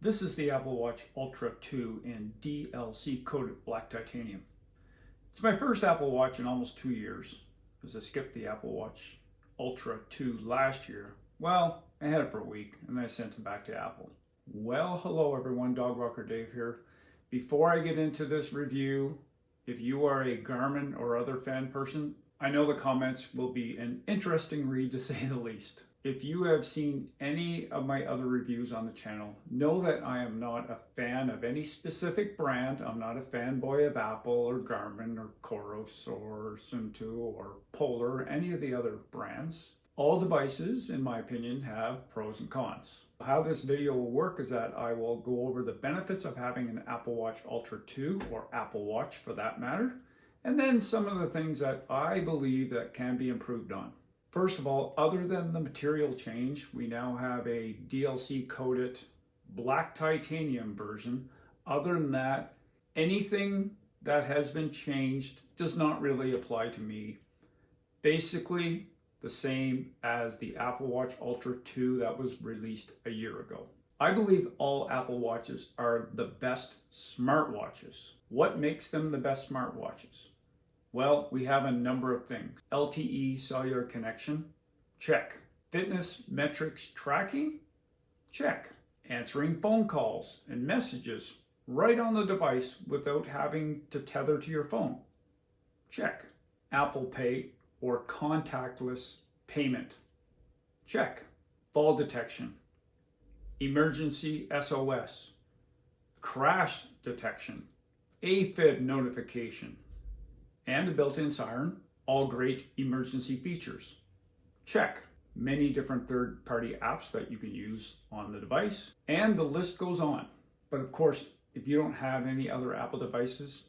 This is the Apple Watch Ultra 2 in DLC coated black titanium. It's my first Apple Watch in almost 2 years, as I skipped the Apple Watch Ultra 2 last year. Well, I had it for a week and then I sent it back to Apple. Well, hello everyone, Dog Walker Dave here. Before I get into this review, if you are a Garmin or other fan person, I know the comments will be an interesting read to say the least. If you have seen any of my other reviews on the channel, know that I am not a fan of any specific brand. I'm not a fanboy of Apple or Garmin or Coros or Sunto or Polar or any of the other brands. All devices, in my opinion, have pros and cons. How this video will work is that I will go over the benefits of having an Apple Watch Ultra 2 or Apple Watch for that matter, and then some of the things that I believe that can be improved on. First of all, other than the material change, we now have a DLC coated black titanium version. Other than that, anything that has been changed does not really apply to me. Basically, the same as the Apple Watch Ultra 2 that was released a year ago. I believe all Apple Watches are the best smartwatches. What makes them the best smartwatches? Well, we have a number of things. LTE cellular connection, check. Fitness metrics tracking, check. Answering phone calls and messages right on the device without having to tether to your phone, check. Apple Pay or contactless payment, check. Fall detection, emergency SOS, crash detection, AFib notification, and a built-in siren, all great emergency features. Check. Many different third-party apps that you can use on the device, and the list goes on. But of course, if you don't have any other Apple devices,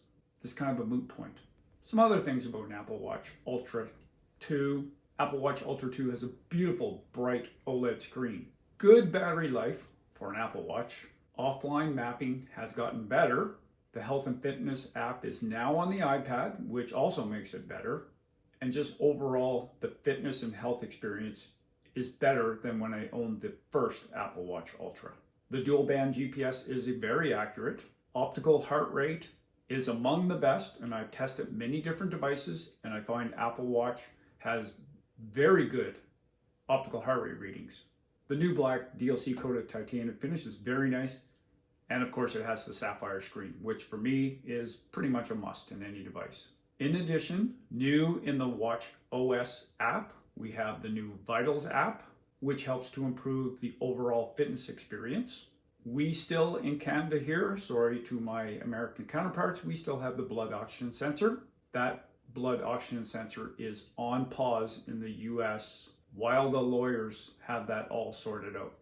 it's kind of a moot point. Some other things about an Apple Watch Ultra 2. Apple Watch Ultra 2 has a beautiful, bright OLED screen. Good battery life for an Apple Watch. Offline mapping has gotten better. The health and fitness app is now on the iPad, which also makes it better. And just overall, the fitness and health experience is better than when I owned the first Apple Watch Ultra. The dual band GPS is very accurate. Optical heart rate is among the best, and I've tested many different devices, and I find Apple Watch has very good optical heart rate readings. The new black DLC coated titanium finish is very nice. And of course it has the sapphire screen, which for me is pretty much a must in any device. In addition, new in the Watch OS app, we have the new Vitals app, which helps to improve the overall fitness experience. We still in Canada here, sorry to my American counterparts, we still have the blood oxygen sensor. That blood oxygen sensor is on pause in the US while the lawyers have that all sorted out.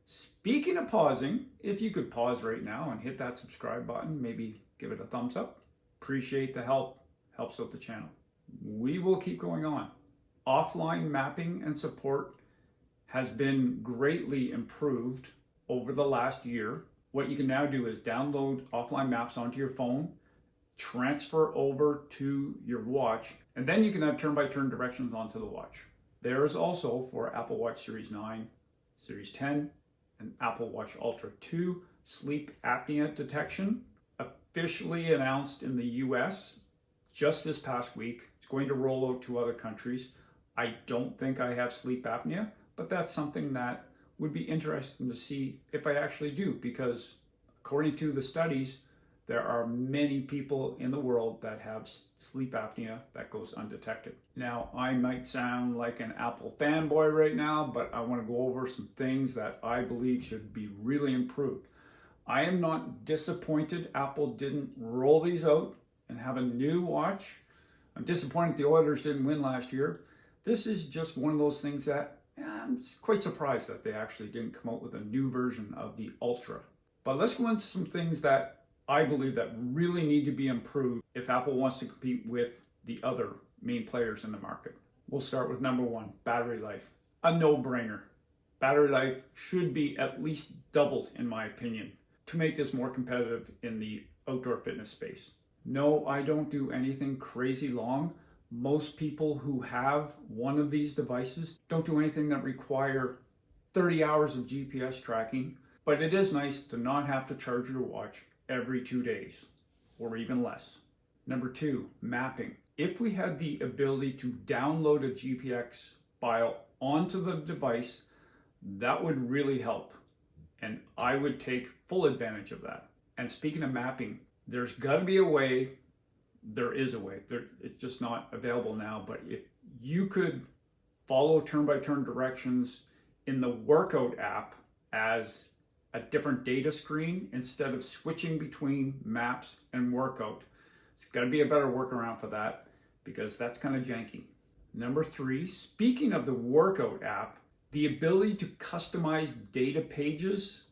Speaking of pausing, if you could pause right now and hit that subscribe button, maybe give it a thumbs up. Appreciate the help. Helps out the channel. We will keep going on. Offline mapping and support has been greatly improved over the last year. What you can now do is download offline maps onto your phone, transfer over to your watch, and then you can have turn-by-turn directions onto the watch. There is also for Apple Watch Series 9, Series 10, and Apple Watch Ultra 2 sleep apnea detection, officially announced in the US just this past week. It's going to roll out to other countries. I don't think I have sleep apnea, but that's something that would be interesting to see if I actually do, because according to the studies, there are many people in the world that have sleep apnea that goes undetected. Now, I might sound like an Apple fanboy right now, but I want to go over some things that I believe should be really improved. I am not disappointed Apple didn't roll these out and have a new watch. I'm disappointed the Oilers didn't win last year. This is just one of those things that I'm quite surprised that they actually didn't come out with a new version of the Ultra. But let's go into some things that I believe that really need to be improved if Apple wants to compete with the other main players in the market. We'll start with number one, battery life. A no-brainer. Battery life should be at least doubled, in my opinion, to make this more competitive in the outdoor fitness space. No, I don't do anything crazy long. Most people who have one of these devices don't do anything that require 30 hours of GPS tracking. But it is nice to not have to charge your watch every 2 days or even less. Number 2, mapping. If we had the ability to download a GPX file onto the device, that would really help. And I would take full advantage of that. And speaking of mapping, there's got to be a way. There is a way. It's just not available now. But if you could follow turn-by-turn directions in the workout app as a different data screen instead of switching between maps and workout, it's got to be a better workaround for that because that's kind of janky. Number 3, speaking of the workout app, the ability to customize data pages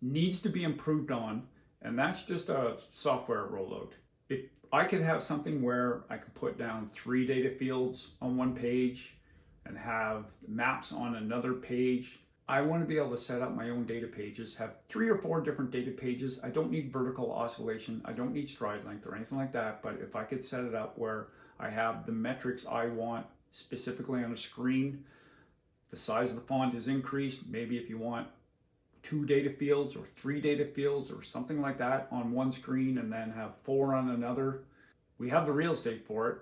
needs to be improved on, and that's just a software rollout. If I could have something where I could put down 3 data fields on one page and have maps on another page, I want to be able to set up my own data pages, have 3 or 4 different data pages. I don't need vertical oscillation. I don't need stride length or anything like that. But if I could set it up where I have the metrics I want specifically on a screen, the size of the font is increased. Maybe if you want 2 data fields or 3 data fields or something like that on one screen and then have 4 on another, we have the real estate for it.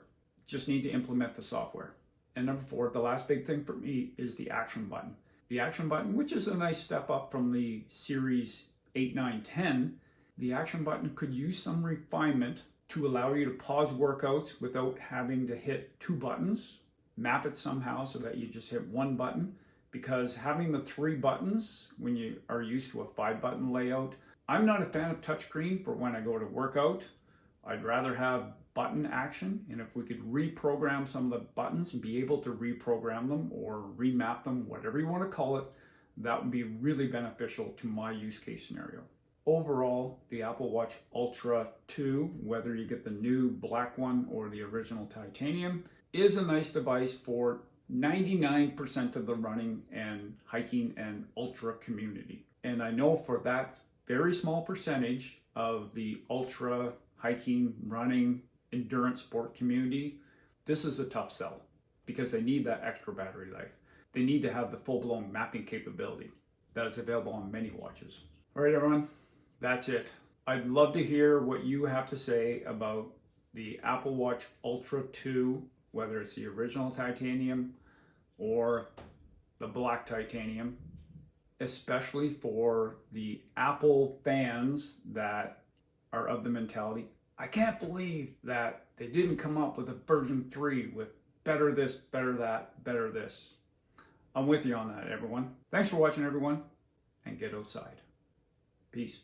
Just need to implement the software. And number 4, the last big thing for me is the action button. The action button, which is a nice step up from the Series 8, 9, 10, the action button could use some refinement to allow you to pause workouts without having to hit 2 buttons. Map it somehow so that you just hit 1 button, because having the 3 buttons when you are used to a 5-button layout, I'm not a fan of touchscreen for when I go to workout. I'd rather have button action, and if we could reprogram some of the buttons and be able to reprogram them or remap them, whatever you want to call it, that would be really beneficial to my use case scenario. Overall, the Apple Watch Ultra 2, whether you get the new black one or the original titanium, is a nice device for 99% of the running and hiking and ultra community. And I know for that very small percentage of the ultra hiking, running, endurance sport community, this is a tough sell because they need that extra battery life. They need to have the full-blown mapping capability that is available on many watches. All right, everyone, that's it. I'd love to hear what you have to say about the Apple Watch Ultra 2, whether it's the original titanium or the black titanium, especially for the Apple fans that are of the mentality, I can't believe that they didn't come up with a version 3 with better this, better that, better this. I'm with you on that, everyone. Thanks for watching, everyone, and get outside. Peace.